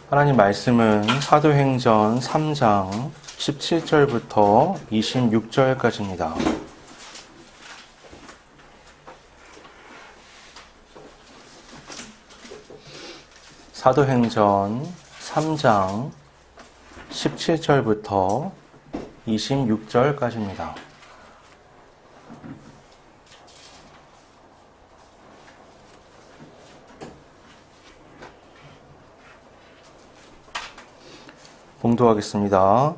하나님 말씀은 사도행전 3장 17절부터 26절까지입니다. 사도행전 3장 17절부터 26절까지입니다. 봉독하겠습니다.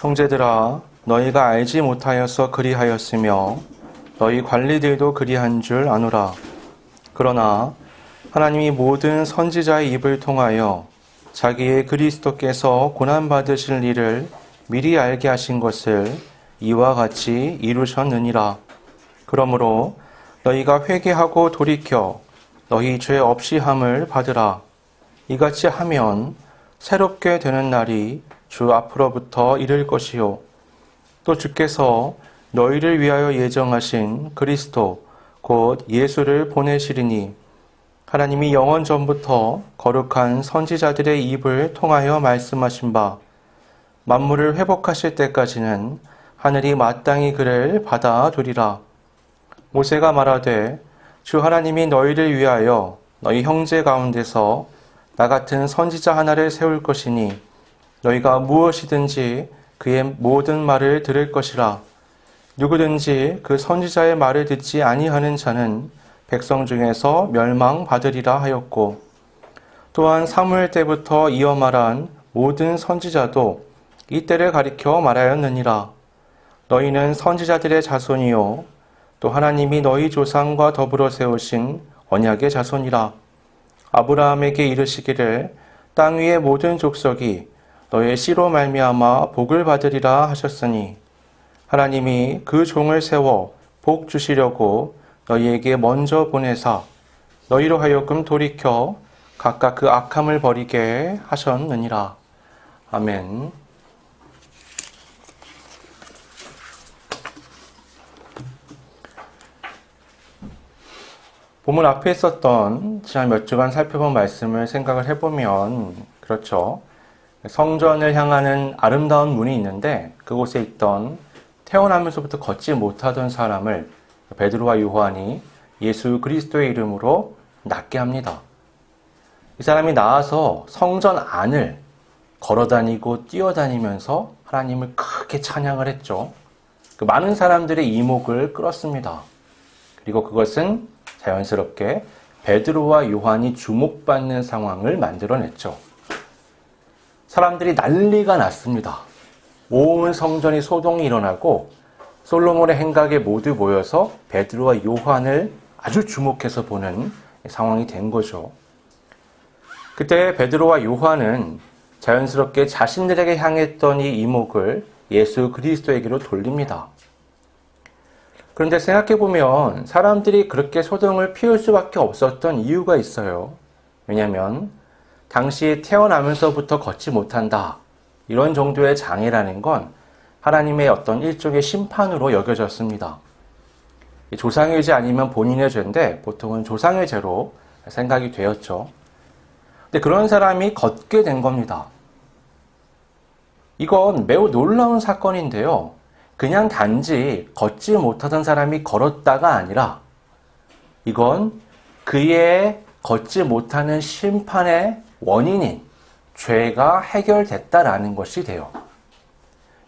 형제들아, 너희가 알지 못하여서 그리하였으며 너희 관리들도 그리한 줄 아노라. 그러나 하나님이 모든 선지자의 입을 통하여 자기의 그리스도께서 고난받으실 일을 미리 알게 하신 것을 이와 같이 이루셨느니라. 그러므로 너희가 회개하고 돌이켜 너희 죄 없이 함을 받으라. 이같이 하면 새롭게 되는 날이 주 앞으로부터 이를 것이요. 또 주께서 너희를 위하여 예정하신 그리스도 곧 예수를 보내시리니 하나님이 영원 전부터 거룩한 선지자들의 입을 통하여 말씀하신 바 만물을 회복하실 때까지는 하늘이 마땅히 그를 받아두리라. 모세가 말하되 주 하나님이 너희를 위하여 너희 형제 가운데서 나 같은 선지자 하나를 세울 것이니 너희가 무엇이든지 그의 모든 말을 들을 것이라. 누구든지 그 선지자의 말을 듣지 아니하는 자는 백성 중에서 멸망받으리라 하였고, 또한 사무엘 때부터 이어 말한 모든 선지자도 이때를 가리켜 말하였느니라. 너희는 선지자들의 자손이요 또 하나님이 너희 조상과 더불어 세우신 언약의 자손이라. 아브라함에게 이르시기를 땅 위의 모든 족속이 너의 씨로 말미암아 복을 받으리라 하셨으니 하나님이 그 종을 세워 복 주시려고 너희에게 먼저 보내사 너희로 하여금 돌이켜 각각 그 악함을 버리게 하셨느니라. 아멘. 본문 앞에 있었던 지난 몇 주간 살펴본 말씀을 생각을 해보면 그렇죠. 성전을 향하는 아름다운 문이 있는데 그곳에 있던 태어나면서부터 걷지 못하던 사람을 베드로와 요한이 예수 그리스도의 이름으로 낫게 합니다. 이 사람이 나와서 성전 안을 걸어다니고 뛰어다니면서 하나님을 크게 찬양을 했죠. 그 많은 사람들의 이목을 끌었습니다. 그리고 그것은 자연스럽게 베드로와 요한이 주목받는 상황을 만들어냈죠. 사람들이 난리가 났습니다. 온 성전이 소동이 일어나고 솔로몬의 행각에 모두 모여서 베드로와 요한을 아주 주목해서 보는 상황이 된 거죠. 그때 베드로와 요한은 자연스럽게 자신들에게 향했던 이 이목을 예수 그리스도에게로 돌립니다. 그런데 생각해보면 사람들이 그렇게 소동을 피울 수밖에 없었던 이유가 있어요. 왜냐하면 당시 태어나면서부터 걷지 못한다. 이런 정도의 장애라는 건 하나님의 어떤 일종의 심판으로 여겨졌습니다. 조상의 죄 아니면 본인의 죄인데 보통은 조상의 죄로 생각이 되었죠. 근데 그런 사람이 걷게 된 겁니다. 이건 매우 놀라운 사건인데요. 그냥 단지 걷지 못하던 사람이 걸었다가 아니라 이건 그의 걷지 못하는 심판의 원인인 죄가 해결됐다라는 것이 돼요.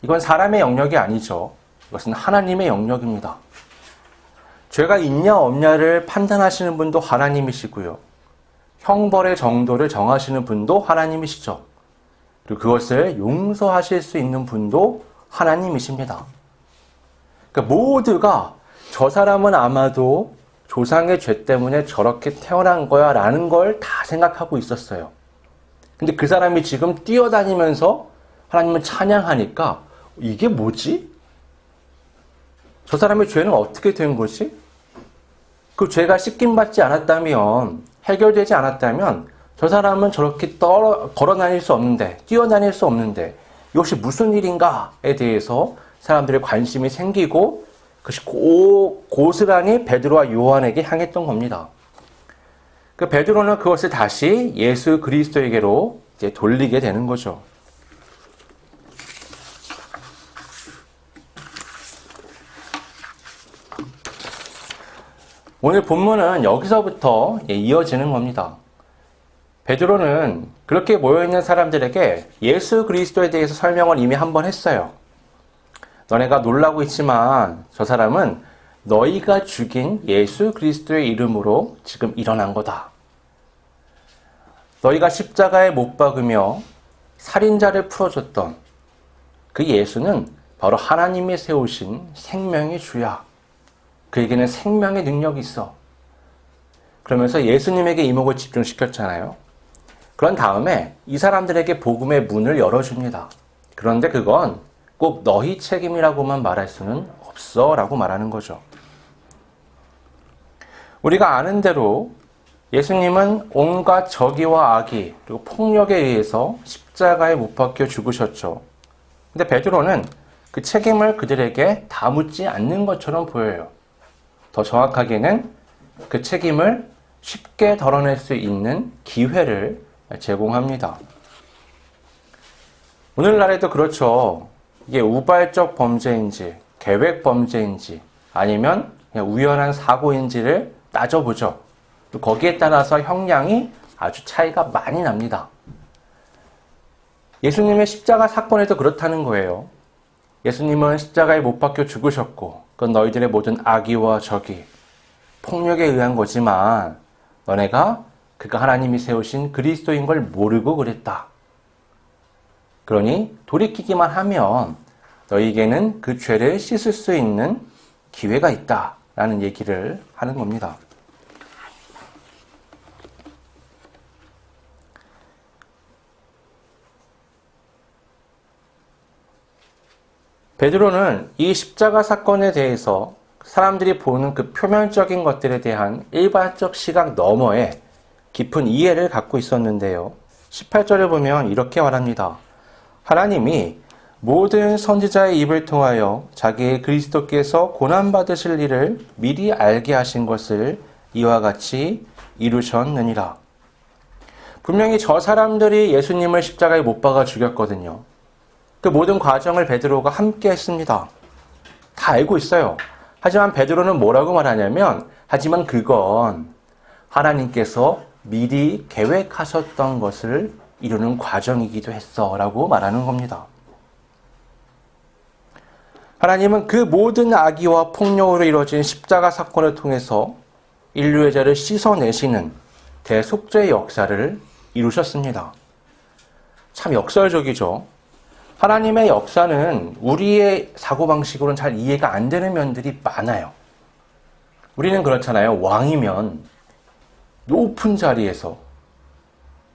이건 사람의 영역이 아니죠. 이것은 하나님의 영역입니다. 죄가 있냐 없냐를 판단하시는 분도 하나님이시고요. 형벌의 정도를 정하시는 분도 하나님이시죠. 그리고 그것을 용서하실 수 있는 분도 하나님이십니다. 그러니까 모두가 저 사람은 아마도 조상의 죄 때문에 저렇게 태어난 거야 라는 걸 다 생각하고 있었어요. 근데 그 사람이 지금 뛰어다니면서 하나님을 찬양하니까 이게 뭐지? 저 사람의 죄는 어떻게 된 거지? 그 죄가 씻김받지 않았다면, 해결되지 않았다면 저 사람은 저렇게 걸어 다닐 수 없는데, 뛰어다닐 수 없는데 이것이 무슨 일인가에 대해서 사람들의 관심이 생기고 그것이 고스란히 베드로와 요한에게 향했던 겁니다. 그 베드로는 그것을 다시 예수 그리스도에게로 이제 돌리게 되는 거죠. 오늘 본문은 여기서부터 이어지는 겁니다. 베드로는 그렇게 모여있는 사람들에게 예수 그리스도에 대해서 설명을 이미 한번 했어요. 너네가 놀라고 있지만 저 사람은 너희가 죽인 예수 그리스도의 이름으로 지금 일어난 거다. 너희가 십자가에 못 박으며 살인자를 풀어줬던 그 예수는 바로 하나님이 세우신 생명의 주야. 그에게는 생명의 능력이 있어. 그러면서 예수님에게 이목을 집중시켰잖아요. 그런 다음에 이 사람들에게 복음의 문을 열어줍니다. 그런데 그건 꼭 너희 책임이라고만 말할 수는 없어 라고 말하는 거죠. 우리가 아는 대로 예수님은 온갖 저기와 악의 그리고 폭력에 의해서 십자가에 못 박혀 죽으셨죠. 근데 베드로는 그 책임을 그들에게 다 묻지 않는 것처럼 보여요. 더 정확하게는 그 책임을 쉽게 덜어낼 수 있는 기회를 제공합니다. 오늘날에도 그렇죠. 이게 우발적 범죄인지 계획 범죄인지 아니면 그냥 우연한 사고인지를 따져보죠. 거기에 따라서 형량이 아주 차이가 많이 납니다. 예수님의 십자가 사건에도 그렇다는 거예요. 예수님은 십자가에 못 박혀 죽으셨고 그건 너희들의 모든 악의와 적의, 폭력에 의한 거지만 너네가 그가 하나님이 세우신 그리스도인 걸 모르고 그랬다. 그러니 돌이키기만 하면 너희에게는 그 죄를 씻을 수 있는 기회가 있다라는 얘기를 하는 겁니다. 베드로는 이 십자가 사건에 대해서 사람들이 보는 그 표면적인 것들에 대한 일반적 시각 너머에 깊은 이해를 갖고 있었는데요. 18절에 보면 이렇게 말합니다. 하나님이 모든 선지자의 입을 통하여 자기의 그리스도께서 고난받으실 일을 미리 알게 하신 것을 이와 같이 이루셨느니라. 분명히 저 사람들이 예수님을 십자가에 못 박아 죽였거든요. 그 모든 과정을 베드로가 함께 했습니다. 다 알고 있어요. 하지만 베드로는 뭐라고 말하냐면 하지만 그건 하나님께서 미리 계획하셨던 것을 이루는 과정이기도 했어 라고 말하는 겁니다. 하나님은 그 모든 악의와 폭력으로 이루어진 십자가 사건을 통해서 인류의 죄를 씻어내시는 대속죄의 역사를 이루셨습니다. 참 역설적이죠. 하나님의 역사는 우리의 사고방식으로는 잘 이해가 안 되는 면들이 많아요. 우리는 그렇잖아요. 왕이면 높은 자리에서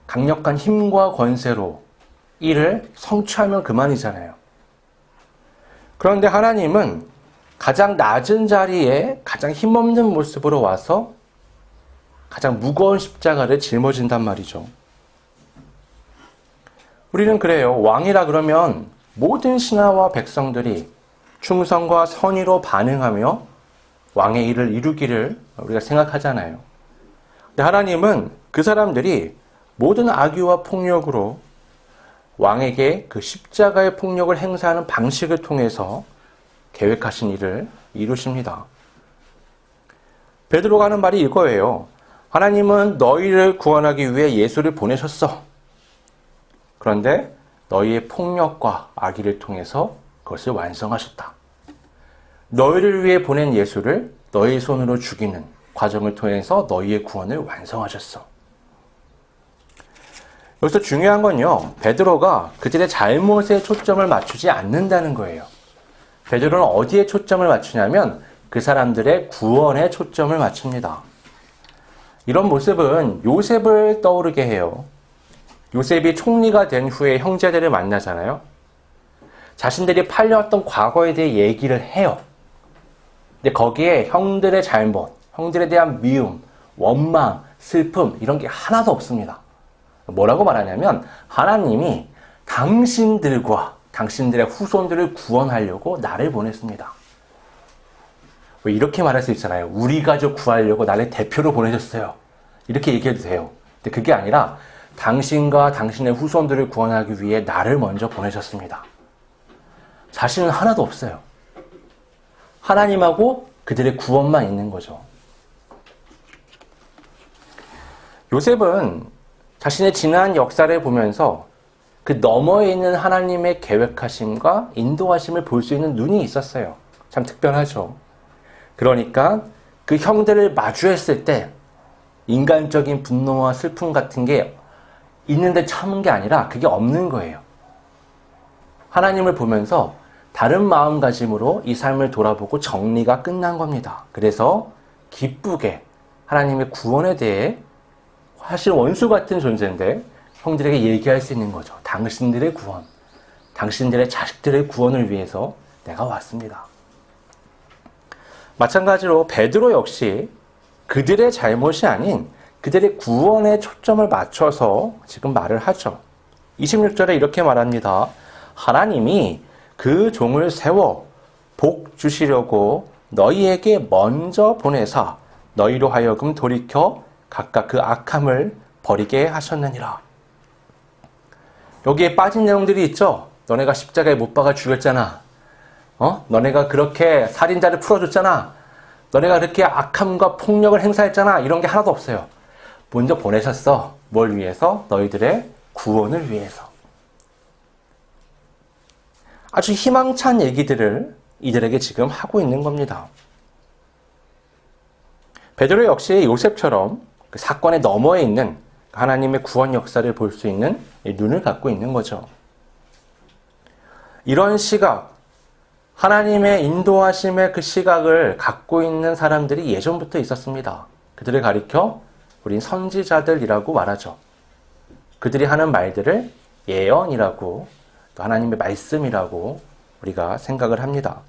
강력한 힘과 권세로 일을 성취하면 그만이잖아요. 그런데 하나님은 가장 낮은 자리에 가장 힘없는 모습으로 와서 가장 무거운 십자가를 짊어진단 말이죠. 우리는 그래요. 왕이라 그러면 모든 신하와 백성들이 충성과 선의로 반응하며 왕의 일을 이루기를 우리가 생각하잖아요. 근데 하나님은 그 사람들이 모든 악의와 폭력으로 왕에게 그 십자가의 폭력을 행사하는 방식을 통해서 계획하신 일을 이루십니다. 베드로가 하는 말이 이거예요. 하나님은 너희를 구원하기 위해 예수를 보내셨어. 그런데 너희의 폭력과 악의를 통해서 그것을 완성하셨다. 너희를 위해 보낸 예수를 너희 손으로 죽이는 과정을 통해서 너희의 구원을 완성하셨어. 여기서 중요한 건요. 베드로가 그들의 잘못에 초점을 맞추지 않는다는 거예요. 베드로는 어디에 초점을 맞추냐면 그 사람들의 구원에 초점을 맞춥니다. 이런 모습은 요셉을 떠오르게 해요. 요셉이 총리가 된 후에 형제들을 만나잖아요. 자신들이 팔려왔던 과거에 대해 얘기를 해요. 근데 거기에 형들의 잘못, 형들에 대한 미움, 원망, 슬픔 이런 게 하나도 없습니다. 뭐라고 말하냐면 하나님이 당신들과 당신들의 후손들을 구원하려고 나를 보냈습니다. 왜 이렇게 말할 수 있잖아요. 우리 가족 구하려고 나를 대표로 보내셨어요. 이렇게 얘기해도 돼요. 근데 그게 아니라 당신과 당신의 후손들을 구원하기 위해 나를 먼저 보내셨습니다. 자신은 하나도 없어요. 하나님하고 그들의 구원만 있는 거죠. 요셉은 자신의 지난 역사를 보면서 그 너머에 있는 하나님의 계획하심과 인도하심을 볼 수 있는 눈이 있었어요. 참 특별하죠. 그러니까 그 형들을 마주했을 때 인간적인 분노와 슬픔 같은 게 있는데 참은 게 아니라 그게 없는 거예요. 하나님을 보면서 다른 마음가짐으로 이 삶을 돌아보고 정리가 끝난 겁니다. 그래서 기쁘게 하나님의 구원에 대해 사실 원수 같은 존재인데 형들에게 얘기할 수 있는 거죠. 당신들의 구원, 당신들의 자식들의 구원을 위해서 내가 왔습니다. 마찬가지로 베드로 역시 그들의 잘못이 아닌 그들의 구원에 초점을 맞춰서 지금 말을 하죠. 26절에 이렇게 말합니다. 하나님이 그 종을 세워 복 주시려고 너희에게 먼저 보내사 너희로 하여금 돌이켜 각각 그 악함을 버리게 하셨느니라. 여기에 빠진 내용들이 있죠. 너네가 십자가에 못 박아 죽였잖아. 너네가 그렇게 살인자를 풀어줬잖아. 너네가 그렇게 악함과 폭력을 행사했잖아. 이런 게 하나도 없어요. 먼저 보내셨어. 뭘 위해서? 너희들의 구원을 위해서. 아주 희망찬 얘기들을 이들에게 지금 하고 있는 겁니다. 베드로 역시 요셉처럼 그 사건의 너머에 있는 하나님의 구원 역사를 볼 수 있는 눈을 갖고 있는 거죠. 이런 시각, 하나님의 인도하심의 그 시각을 갖고 있는 사람들이 예전부터 있었습니다. 그들을 가리켜 우린 선지자들이라고 말하죠. 그들이 하는 말들을 예언이라고 또 하나님의 말씀이라고 우리가 생각을 합니다.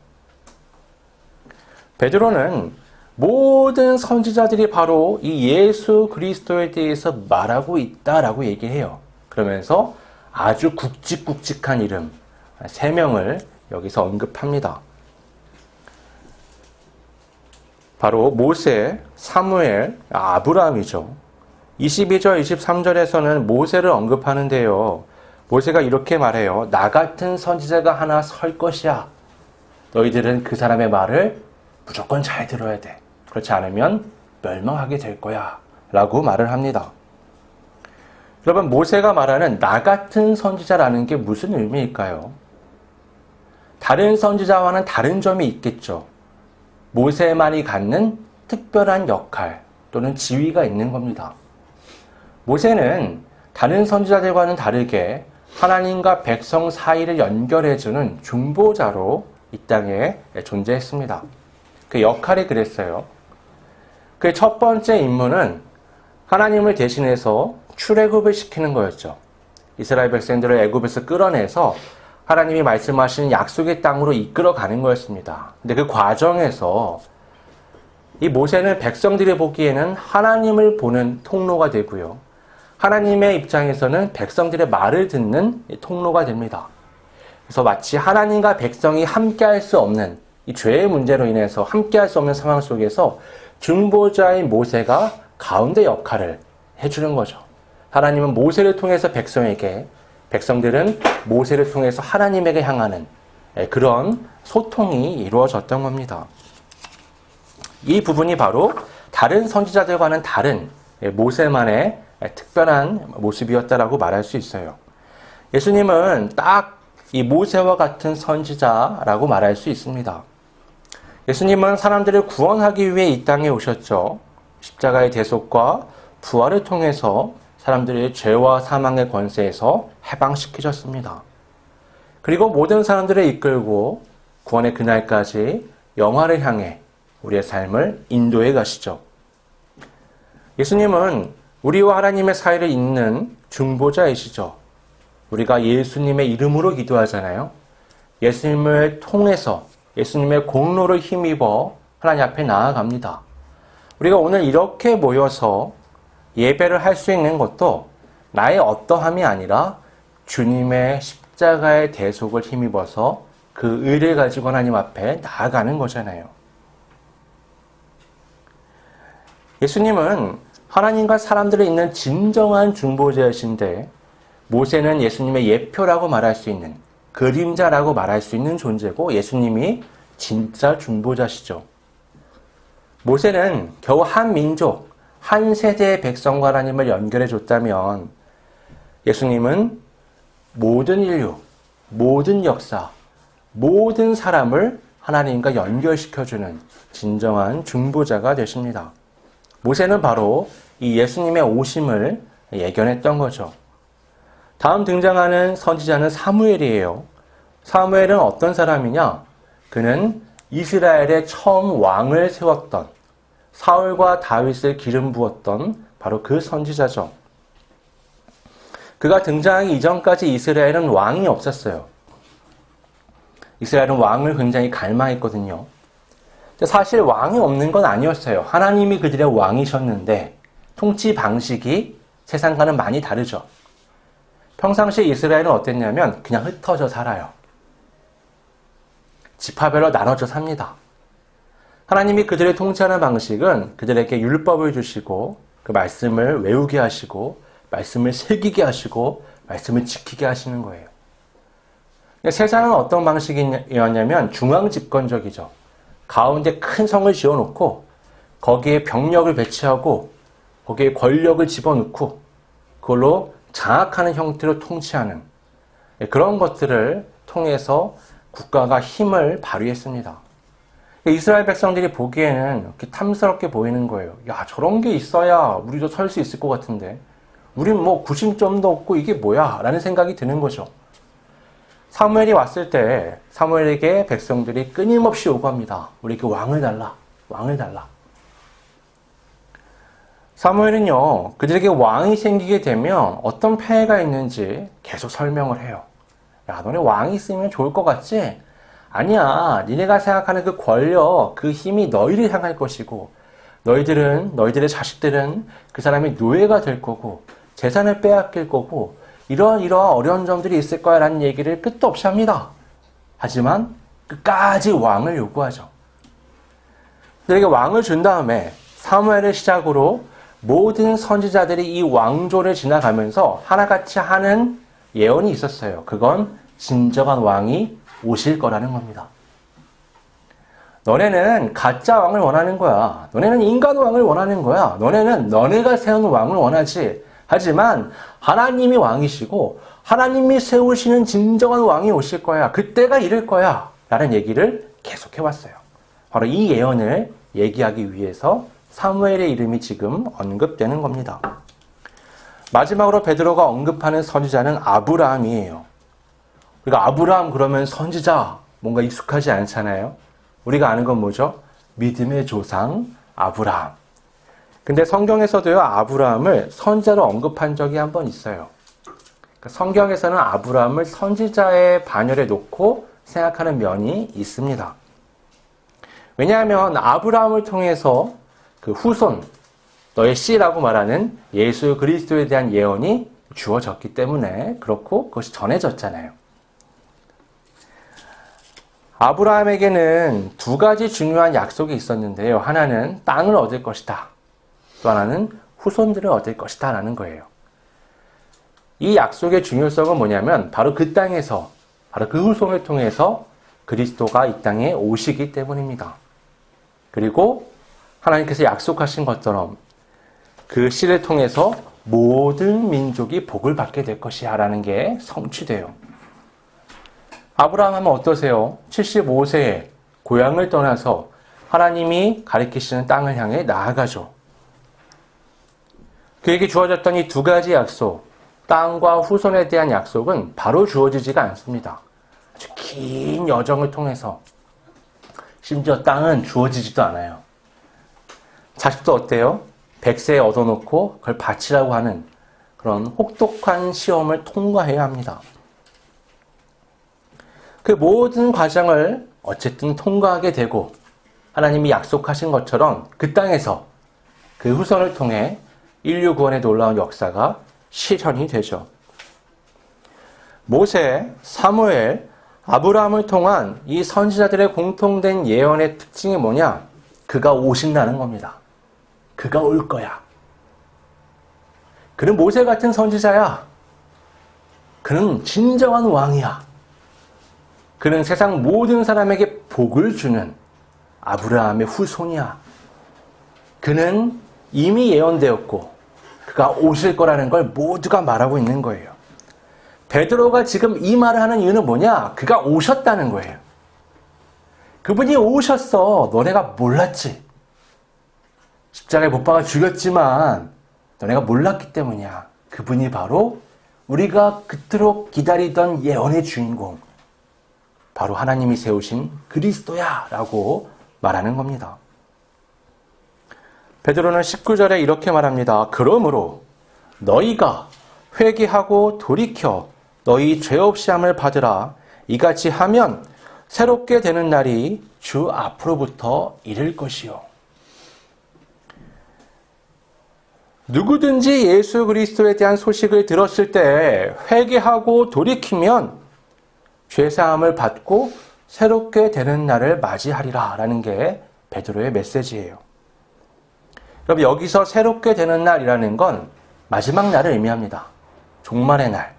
베드로는 모든 선지자들이 바로 이 예수 그리스도에 대해서 말하고 있다라고 얘기해요. 그러면서 아주 굵직굵직한 이름 3명을 여기서 언급합니다. 바로 모세, 사무엘, 아브라함이죠. 22절, 23절에서는 모세를 언급하는데요. 모세가 이렇게 말해요. 나 같은 선지자가 하나 설 것이야. 너희들은 그 사람의 말을 무조건 잘 들어야 돼. 그렇지 않으면 멸망하게 될 거야. 라고 말을 합니다. 여러분, 모세가 말하는 나 같은 선지자라는 게 무슨 의미일까요? 다른 선지자와는 다른 점이 있겠죠. 모세만이 갖는 특별한 역할 또는 지위가 있는 겁니다. 모세는 다른 선지자들과는 다르게 하나님과 백성 사이를 연결해주는 중보자로 이 땅에 존재했습니다. 그 역할이 그랬어요. 그의 첫 번째 임무는 하나님을 대신해서 출애굽을 시키는 거였죠. 이스라엘 백성들을 애굽에서 끌어내서 하나님이 말씀하신 약속의 땅으로 이끌어가는 거였습니다. 근데 그 과정에서 이 모세는 백성들이 보기에는 하나님을 보는 통로가 되고요. 하나님의 입장에서는 백성들의 말을 듣는 통로가 됩니다. 그래서 마치 하나님과 백성이 함께할 수 없는 이 죄의 문제로 인해서 함께할 수 없는 상황 속에서 중보자인 모세가 가운데 역할을 해주는 거죠. 하나님은 모세를 통해서 백성에게, 백성들은 모세를 통해서 하나님에게 향하는 그런 소통이 이루어졌던 겁니다. 이 부분이 바로 다른 선지자들과는 다른 모세만의 특별한 모습이었다라고 말할 수 있어요. 예수님은 딱 이 모세와 같은 선지자라고 말할 수 있습니다. 예수님은 사람들을 구원하기 위해 이 땅에 오셨죠. 십자가의 대속과 부활을 통해서 사람들의 죄와 사망의 권세에서 해방시키셨습니다. 그리고 모든 사람들을 이끌고 구원의 그날까지 영화를 향해 우리의 삶을 인도해 가시죠. 예수님은 우리와 하나님의 사이를 잇는 중보자이시죠. 우리가 예수님의 이름으로 기도하잖아요. 예수님을 통해서 예수님의 공로를 힘입어 하나님 앞에 나아갑니다. 우리가 오늘 이렇게 모여서 예배를 할 수 있는 것도 나의 어떠함이 아니라 주님의 십자가의 대속을 힘입어서 그 의를 가지고 하나님 앞에 나아가는 거잖아요. 예수님은 하나님과 사람들을 잇는 진정한 중보자이신데 모세는 예수님의 예표라고 말할 수 있는, 그림자라고 말할 수 있는 존재고 예수님이 진짜 중보자시죠. 모세는 겨우 한 민족, 한 세대의 백성과 하나님을 연결해 줬다면 예수님은 모든 인류, 모든 역사, 모든 사람을 하나님과 연결시켜주는 진정한 중보자가 되십니다. 모세는 바로 이 예수님의 오심을 예견했던 거죠. 다음 등장하는 선지자는 사무엘이에요. 사무엘은 어떤 사람이냐? 그는 이스라엘의 처음 왕을 세웠던, 사울과 다윗을 기름 부었던 바로 그 선지자죠. 그가 등장하기 이전까지 이스라엘은 왕이 없었어요. 이스라엘은 왕을 굉장히 갈망했거든요. 사실 왕이 없는 건 아니었어요. 하나님이 그들의 왕이셨는데 통치 방식이 세상과는 많이 다르죠. 평상시에 이스라엘은 어땠냐면 그냥 흩어져 살아요. 지파별로 나눠져 삽니다. 하나님이 그들을 통치하는 방식은 그들에게 율법을 주시고 그 말씀을 외우게 하시고 말씀을 새기게 하시고 말씀을 지키게 하시는 거예요. 세상은 어떤 방식이었냐면 중앙집권적이죠. 가운데 큰 성을 지어놓고 거기에 병력을 배치하고 거기에 권력을 집어넣고 그걸로 장악하는 형태로 통치하는 그런 것들을 통해서 국가가 힘을 발휘했습니다. 이스라엘 백성들이 보기에는 이렇게 탐스럽게 보이는 거예요. 야, 저런 게 있어야 우리도 설 수 있을 것 같은데 우린 뭐 구심점도 없고 이게 뭐야? 라는 생각이 드는 거죠. 사무엘이 왔을 때 사무엘에게 백성들이 끊임없이 요구합니다. 우리에게 왕을 달라. 왕을 달라. 사무엘은요, 그들에게 왕이 생기게 되면 어떤 폐해가 있는지 계속 설명을 해요. 야, 너네 왕이 있으면 좋을 것 같지? 아니야. 니네가 생각하는 그 권력, 그 힘이 너희를 향할 것이고 너희들의 자식들은 그 사람의 노예가 될 거고 재산을 빼앗길 거고 이러한 어려운 점들이 있을 거야 라는 얘기를 끝도 없이 합니다. 하지만 끝까지 왕을 요구하죠. 그들에게 왕을 준 다음에 사무엘을 시작으로 모든 선지자들이 이 왕조를 지나가면서 하나같이 하는 예언이 있었어요. 그건 진정한 왕이 오실 거라는 겁니다. 너네는 가짜 왕을 원하는 거야. 너네는 인간 왕을 원하는 거야. 너네는 너네가 세운 왕을 원하지. 하지만 하나님이 왕이시고 하나님이 세우시는 진정한 왕이 오실 거야. 그때가 이를 거야. 라는 얘기를 계속해왔어요. 바로 이 예언을 얘기하기 위해서 사무엘의 이름이 지금 언급되는 겁니다. 마지막으로 베드로가 언급하는 선지자는 아브라함이에요. 우리가 아브라함 그러면 선지자 뭔가 익숙하지 않잖아요. 우리가 아는 건 뭐죠? 믿음의 조상 아브라함. 근데 성경에서도요, 아브라함을 선지자로 언급한 적이 한 번 있어요. 그러니까 성경에서는 아브라함을 선지자의 반열에 놓고 생각하는 면이 있습니다. 왜냐하면 아브라함을 통해서 그 후손, 너의 씨라고 말하는 예수 그리스도에 대한 예언이 주어졌기 때문에 그렇고 그것이 전해졌잖아요. 아브라함에게는 두 가지 중요한 약속이 있었는데요. 하나는 땅을 얻을 것이다. 또 하나는 후손들을 얻을 것이다 라는 거예요. 이 약속의 중요성은 뭐냐면 바로 그 땅에서, 바로 그 후손을 통해서 그리스도가 이 땅에 오시기 때문입니다. 그리고 하나님께서 약속하신 것처럼 그 씨를 통해서 모든 민족이 복을 받게 될 것이야 라는 게 성취돼요. 아브라함 하면 어떠세요? 75세에 고향을 떠나서 하나님이 가리키시는 땅을 향해 나아가죠. 그에게 주어졌던 이 두 가지 약속, 땅과 후손에 대한 약속은 바로 주어지지가 않습니다. 아주 긴 여정을 통해서, 심지어 땅은 주어지지도 않아요. 자식도 어때요? 100세에 얻어놓고 그걸 바치라고 하는 그런 혹독한 시험을 통과해야 합니다. 그 모든 과정을 어쨌든 통과하게 되고 하나님이 약속하신 것처럼 그 땅에서 그 후손을 통해 인류 구원의 놀라운 역사가 실현이 되죠. 모세, 사무엘, 아브라함을 통한 이 선지자들의 공통된 예언의 특징이 뭐냐? 그가 오신다는 겁니다. 그가 올 거야. 그는 모세 같은 선지자야. 그는 진정한 왕이야. 그는 세상 모든 사람에게 복을 주는 아브라함의 후손이야. 그는 이미 예언되었고 그가 오실 거라는 걸 모두가 말하고 있는 거예요. 베드로가 지금 이 말을 하는 이유는 뭐냐? 그가 오셨다는 거예요. 그분이 오셨어. 너네가 몰랐지. 십자가에 못 박아 죽였지만 너네가 몰랐기 때문이야. 그분이 바로 우리가 그토록 기다리던 예언의 주인공, 바로 하나님이 세우신 그리스도야 라고 말하는 겁니다. 베드로는 19절에 이렇게 말합니다. 그러므로 너희가 회개하고 돌이켜 너희 죄 없이 함을 받으라. 이같이 하면 새롭게 되는 날이 주 앞으로부터 이를 것이요. 누구든지 예수 그리스도에 대한 소식을 들었을 때 회개하고 돌이키면 죄사함을 받고 새롭게 되는 날을 맞이하리라 라는 게 베드로의 메시지예요. 여러분, 여기서 새롭게 되는 날이라는 건 마지막 날을 의미합니다. 종말의 날.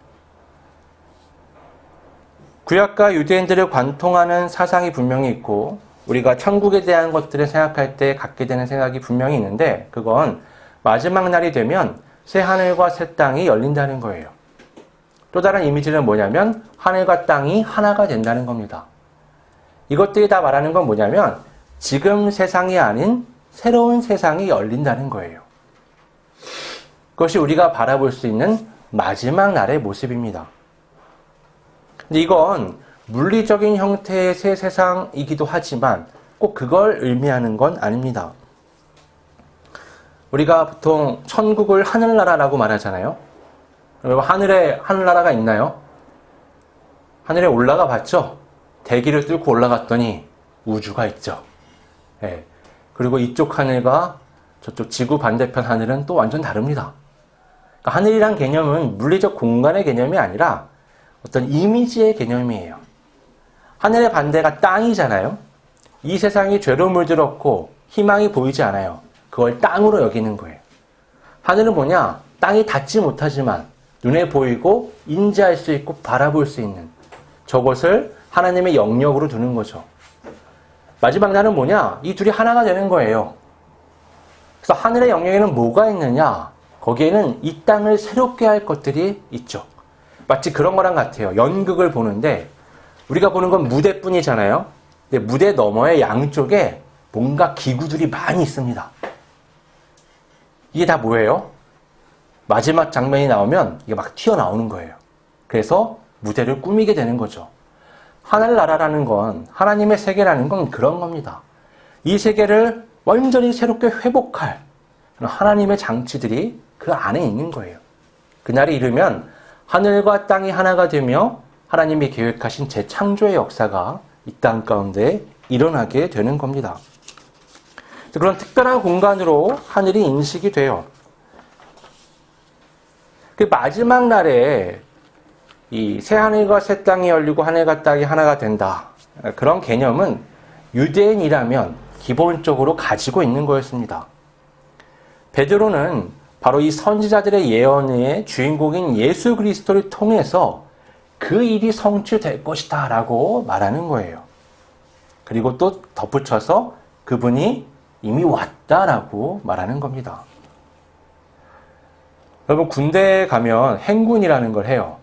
구약과 유대인들을 관통하는 사상이 분명히 있고 우리가 천국에 대한 것들을 생각할 때 갖게 되는 생각이 분명히 있는데, 그건 마지막 날이 되면 새 하늘과 새 땅이 열린다는 거예요. 또 다른 이미지는 뭐냐면 하늘과 땅이 하나가 된다는 겁니다. 이것들이 다 말하는 건 뭐냐면 지금 세상이 아닌 새로운 세상이 열린다는 거예요. 그것이 우리가 바라볼 수 있는 마지막 날의 모습입니다. 근데 이건 물리적인 형태의 새 세상이기도 하지만 꼭 그걸 의미하는 건 아닙니다. 우리가 보통 천국을 하늘나라라고 말하잖아요. 여러분, 하늘에 하늘나라가 있나요? 하늘에 올라가 봤죠? 대기를 뚫고 올라갔더니 우주가 있죠. 네. 그리고 이쪽 하늘과 저쪽 지구 반대편 하늘은 또 완전 다릅니다. 그러니까 하늘이란 개념은 물리적 공간의 개념이 아니라 어떤 이미지의 개념이에요. 하늘의 반대가 땅이잖아요. 이 세상이 죄로 물들었고 희망이 보이지 않아요. 그걸 땅으로 여기는 거예요. 하늘은 뭐냐? 땅이 닿지 못하지만 눈에 보이고 인지할 수 있고 바라볼 수 있는 저것을 하나님의 영역으로 두는 거죠. 마지막 날은 뭐냐? 이 둘이 하나가 되는 거예요. 그래서 하늘의 영역에는 뭐가 있느냐? 거기에는 이 땅을 새롭게 할 것들이 있죠. 마치 그런 거랑 같아요. 연극을 보는데 우리가 보는 건 무대뿐이잖아요. 근데 무대 너머의 양쪽에 뭔가 기구들이 많이 있습니다. 이게 다 뭐예요? 마지막 장면이 나오면 이게 막 튀어나오는 거예요. 그래서 무대를 꾸미게 되는 거죠. 하늘나라라는 건, 하나님의 세계라는 건 그런 겁니다. 이 세계를 완전히 새롭게 회복할 하나님의 장치들이 그 안에 있는 거예요. 그날이 이르면 하늘과 땅이 하나가 되며 하나님이 계획하신 재창조의 역사가 이 땅 가운데 일어나게 되는 겁니다. 그런 특별한 공간으로 하늘이 인식이 돼요. 그 마지막 날에 이 새 하늘과 새 땅이 열리고 하늘과 땅이 하나가 된다. 그런 개념은 유대인이라면 기본적으로 가지고 있는 거였습니다. 베드로는 바로 이 선지자들의 예언의 주인공인 예수 그리스도를 통해서 그 일이 성취될 것이다 라고 말하는 거예요. 그리고 또 덧붙여서 그분이 이미 왔다라고 말하는 겁니다. 여러분, 군대에 가면 행군이라는 걸 해요.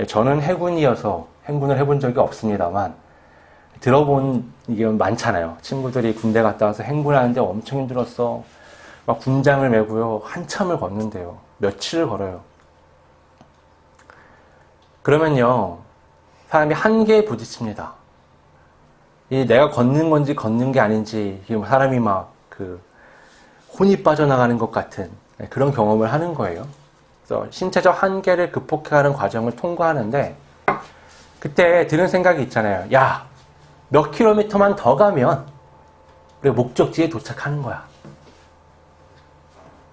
저는 해군이어서 행군을 해본 적이 없습니다만 들어본 이게 많잖아요. 친구들이 군대 갔다 와서 행군하는데 엄청 힘들었어. 막 군장을 메고요. 한참을 걷는데요. 며칠을 걸어요. 그러면요, 사람이 한계에 부딪힙니다. 이 내가 걷는 건지 걷는 게 아닌지 사람이 막 혼이 빠져나가는 것 같은 그런 경험을 하는 거예요. 그래서 신체적 한계를 극복해가는 과정을 통과하는데 그때 드는 생각이 있잖아요. 야, 몇 킬로미터만 더 가면 우리 목적지에 도착하는 거야.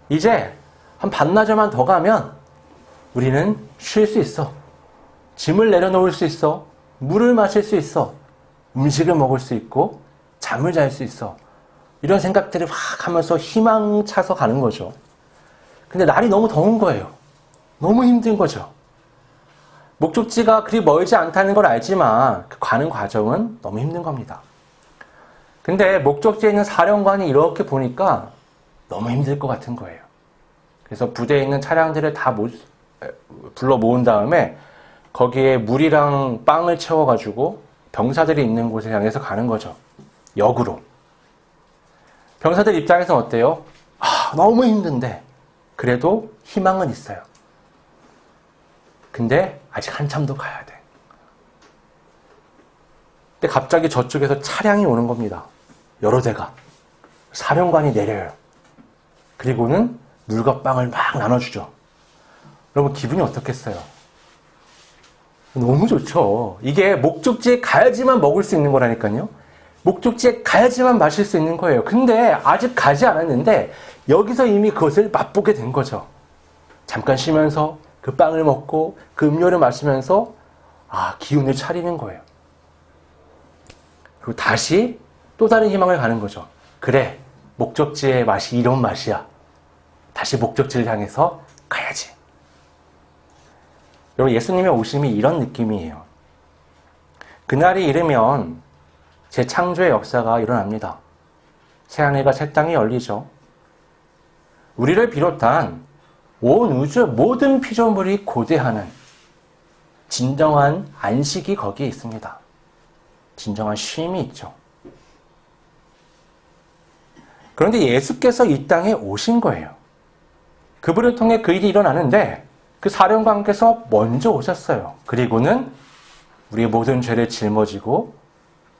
이제 한 반나절만 더 가면 우리는 쉴 수 있어. 짐을 내려놓을 수 있어. 물을 마실 수 있어. 음식을 먹을 수 있고 잠을 잘 수 있어. 이런 생각들을 확 하면서 희망차서 가는 거죠. 근데 날이 너무 더운 거예요. 너무 힘든 거죠. 목적지가 그리 멀지 않다는 걸 알지만 그 가는 과정은 너무 힘든 겁니다. 근데 목적지에 있는 사령관이 이렇게 보니까 너무 힘들 것 같은 거예요. 그래서 부대에 있는 차량들을 다 불러 모은 다음에 거기에 물이랑 빵을 채워가지고 병사들이 있는 곳에 향해서 가는 거죠. 역으로. 병사들 입장에서는 어때요? 너무 힘든데 그래도 희망은 있어요. 근데 아직 한참 더 가야 돼. 근데 갑자기 저쪽에서 차량이 오는 겁니다. 여러 대가. 사령관이 내려요. 그리고는 물과 빵을 막 나눠주죠. 여러분 기분이 어떻겠어요? 너무 좋죠. 이게 목적지에 가야지만 먹을 수 있는 거라니까요. 목적지에 가야지만 마실 수 있는 거예요. 근데 아직 가지 않았는데 여기서 이미 그것을 맛보게 된 거죠. 잠깐 쉬면서 그 빵을 먹고 그 음료를 마시면서 기운을 차리는 거예요. 그리고 다시 또 다른 희망을 가는 거죠. 그래, 목적지의 맛이 이런 맛이야. 다시 목적지를 향해서 가야지. 여러분, 예수님의 오심이 이런 느낌이에요. 그날이 이르면 재창조의 역사가 일어납니다. 새하늘과 새 땅이 열리죠. 우리를 비롯한 온 우주 모든 피조물이 고대하는 진정한 안식이 거기에 있습니다. 진정한 쉼이 있죠. 그런데 예수께서 이 땅에 오신 거예요. 그분을 통해 그 일이 일어나는데 그 사령관께서 먼저 오셨어요. 그리고는 우리의 모든 죄를 짊어지고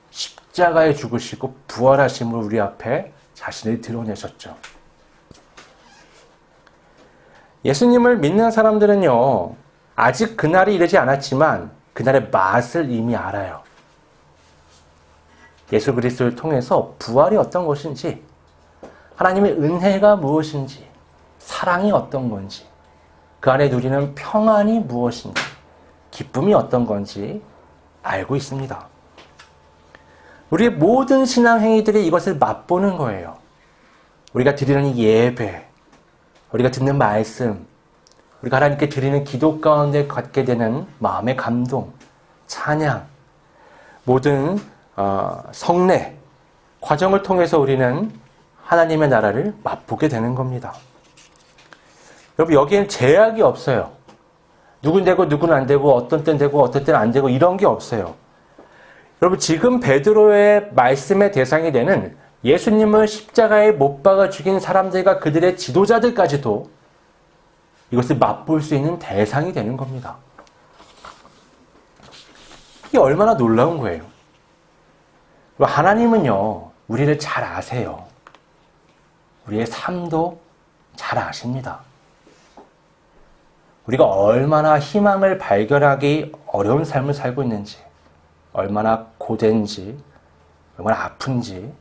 십자가에 죽으시고 부활하심으로 우리 앞에 자신을 드러내셨죠. 예수님을 믿는 사람들은요, 아직 그날이 이르지 않았지만 그날의 맛을 이미 알아요. 예수 그리스도를 통해서 부활이 어떤 것인지, 하나님의 은혜가 무엇인지, 사랑이 어떤 건지, 그 안에 누리는 평안이 무엇인지, 기쁨이 어떤 건지 알고 있습니다. 우리의 모든 신앙 행위들이 이것을 맛보는 거예요. 우리가 드리는 이 예배, 우리가 듣는 말씀, 우리가 하나님께 드리는 기도 가운데 갖게 되는 마음의 감동, 찬양, 모든 성례, 과정을 통해서 우리는 하나님의 나라를 맛보게 되는 겁니다. 여러분, 여기엔 제약이 없어요. 누군 되고 누군 안 되고 어떤 때는 되고 어떤 때는 안 되고 이런 게 없어요. 여러분, 지금 베드로의 말씀의 대상이 되는 예수님을 십자가에 못 박아 죽인 사람들과 그들의 지도자들까지도 이것을 맛볼 수 있는 대상이 되는 겁니다. 이게 얼마나 놀라운 거예요. 하나님은요, 우리를 잘 아세요. 우리의 삶도 잘 아십니다. 우리가 얼마나 희망을 발견하기 어려운 삶을 살고 있는지, 얼마나 고된지, 얼마나 아픈지,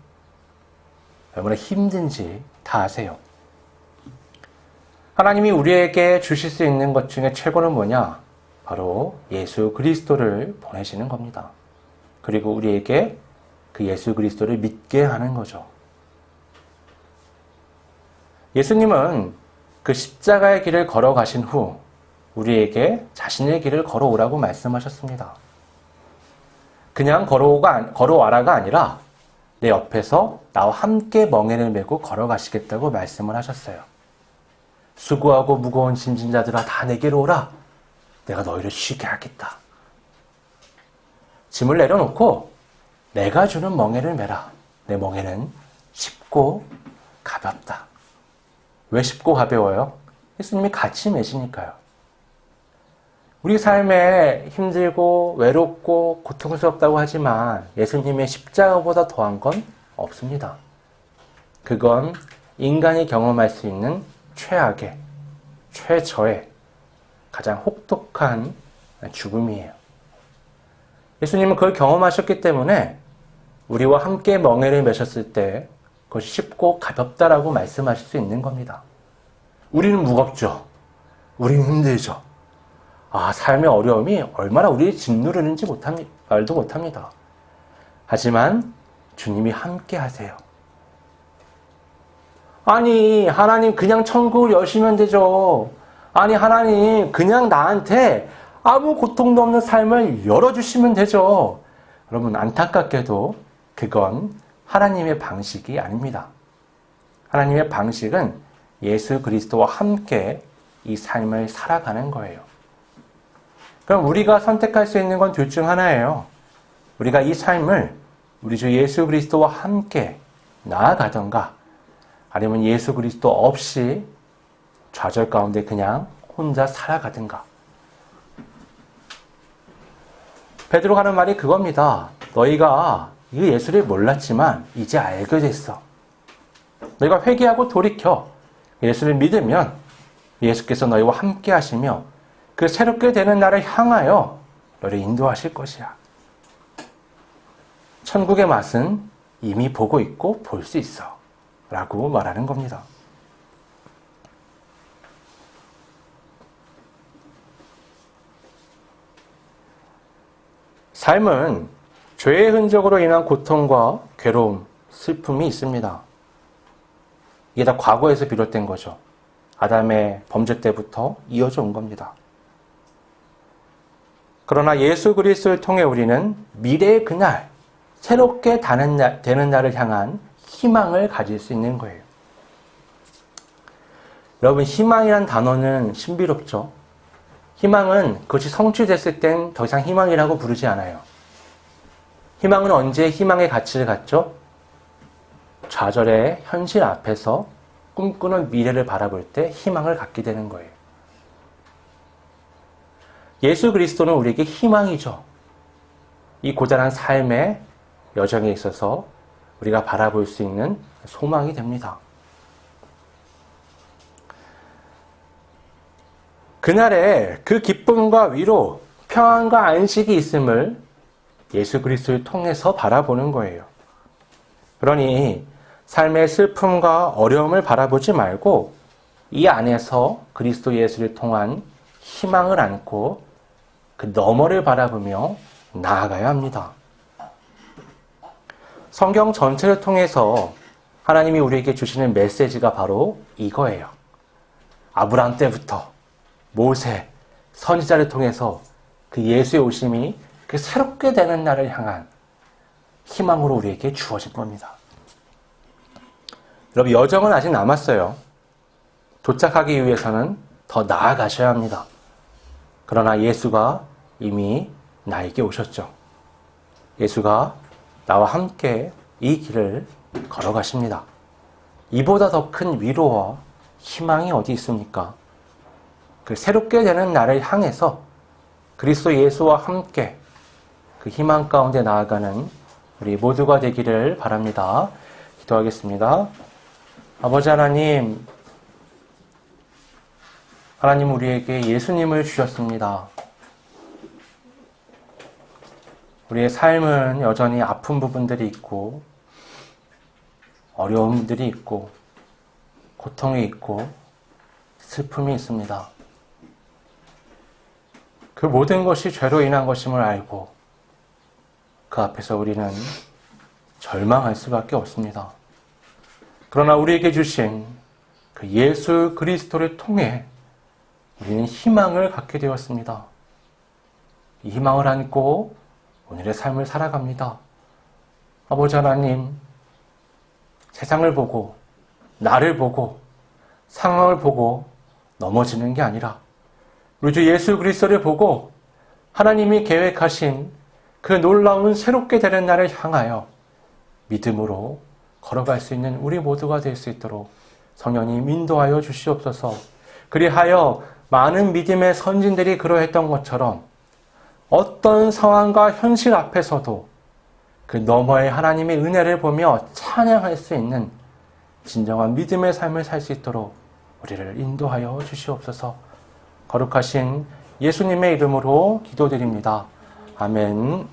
얼마나 힘든지 다 아세요. 하나님이 우리에게 주실 수 있는 것 중에 최고는 뭐냐? 바로 예수 그리스도를 보내시는 겁니다. 그리고 우리에게 그 예수 그리스도를 믿게 하는 거죠. 예수님은 그 십자가의 길을 걸어가신 후 우리에게 자신의 길을 걸어오라고 말씀하셨습니다. 그냥 걸어와라가 아니라 내 옆에서 나와 함께 멍에를 메고 걸어가시겠다고 말씀을 하셨어요. 수고하고 무거운 짐진 자들아 다 내게로 오라. 내가 너희를 쉬게 하겠다. 짐을 내려놓고 내가 주는 멍에를 메라. 내 멍에는 쉽고 가볍다. 왜 쉽고 가벼워요? 예수님이 같이 메시니까요. 우리 삶에 힘들고 외롭고 고통스럽다고 하지만 예수님의 십자가보다 더한 건 없습니다. 그건 인간이 경험할 수 있는 최악의, 최저의 가장 혹독한 죽음이에요. 예수님은 그걸 경험하셨기 때문에 우리와 함께 멍에를 메셨을 때 그것이 쉽고 가볍다라고 말씀하실 수 있는 겁니다. 우리는 무겁죠. 우리는 힘들죠. 삶의 어려움이 얼마나 우리를 짓누르는지 말도 못합니다. 하지만 주님이 함께 하세요. 아니, 하나님 그냥 천국을 여시면 되죠. 아니, 하나님 그냥 나한테 아무 고통도 없는 삶을 열어주시면 되죠. 여러분, 안타깝게도 그건 하나님의 방식이 아닙니다. 하나님의 방식은 예수 그리스도와 함께 이 삶을 살아가는 거예요. 그럼 우리가 선택할 수 있는 건 둘 중 하나예요. 우리가 이 삶을 우리 주 예수 그리스도와 함께 나아가던가, 아니면 예수 그리스도 없이 좌절 가운데 그냥 혼자 살아가든가. 베드로가 하는 말이 그겁니다. 너희가 이 예수를 몰랐지만 이제 알게 됐어. 너희가 회개하고 돌이켜 예수를 믿으면 예수께서 너희와 함께 하시며 그 새롭게 되는 날을 향하여 너를 인도하실 것이야. 천국의 맛은 이미 보고 있고 볼 수 있어 라고 말하는 겁니다. 삶은 죄의 흔적으로 인한 고통과 괴로움, 슬픔이 있습니다. 이게 다 과거에서 비롯된 거죠. 아담의 범죄 때부터 이어져 온 겁니다. 그러나 예수 그리스도를 통해 우리는 미래의 그날, 새롭게 되는 날을 향한 희망을 가질 수 있는 거예요. 여러분, 희망이란 단어는 신비롭죠. 희망은 그것이 성취됐을 땐 더 이상 희망이라고 부르지 않아요. 희망은 언제 희망의 가치를 갖죠? 좌절의 현실 앞에서 꿈꾸는 미래를 바라볼 때 희망을 갖게 되는 거예요. 예수 그리스도는 우리에게 희망이죠. 이 고단한 삶의 여정에 있어서 우리가 바라볼 수 있는 소망이 됩니다. 그날에 그 기쁨과 위로, 평안과 안식이 있음을 예수 그리스도를 통해서 바라보는 거예요. 그러니 삶의 슬픔과 어려움을 바라보지 말고 이 안에서 그리스도 예수를 통한 희망을 안고 그 너머를 바라보며 나아가야 합니다. 성경 전체를 통해서 하나님이 우리에게 주시는 메시지가 바로 이거예요. 아브라함 때부터 모세, 선지자를 통해서 그 예수의 오심이 그 새롭게 되는 날을 향한 희망으로 우리에게 주어진 겁니다. 여러분, 여정은 아직 남았어요. 도착하기 위해서는 더 나아가셔야 합니다. 그러나 예수가 이미 나에게 오셨죠. 예수가 나와 함께 이 길을 걸어가십니다. 이보다 더 큰 위로와 희망이 어디 있습니까? 그 새롭게 되는 날을 향해서 그리스도 예수와 함께 그 희망 가운데 나아가는 우리 모두가 되기를 바랍니다. 기도하겠습니다. 아버지 하나님, 하나님 우리에게 예수님을 주셨습니다. 우리의 삶은 여전히 아픈 부분들이 있고 어려움들이 있고 고통이 있고 슬픔이 있습니다. 그 모든 것이 죄로 인한 것임을 알고 그 앞에서 우리는 절망할 수밖에 없습니다. 그러나 우리에게 주신 그 예수 그리스도를 통해 우리는 희망을 갖게 되었습니다. 이 희망을 안고 오늘의 삶을 살아갑니다. 아버지 하나님, 세상을 보고 나를 보고 상황을 보고 넘어지는 게 아니라 우리 주 예수 그리스도를 보고 하나님이 계획하신 그 놀라운 새롭게 되는 날을 향하여 믿음으로 걸어갈 수 있는 우리 모두가 될 수 있도록 성령님 인도하여 주시옵소서. 그리하여 많은 믿음의 선진들이 그러했던 것처럼 어떤 상황과 현실 앞에서도 그 너머의 하나님의 은혜를 보며 찬양할 수 있는 진정한 믿음의 삶을 살 수 있도록 우리를 인도하여 주시옵소서. 거룩하신 예수님의 이름으로 기도드립니다. 아멘.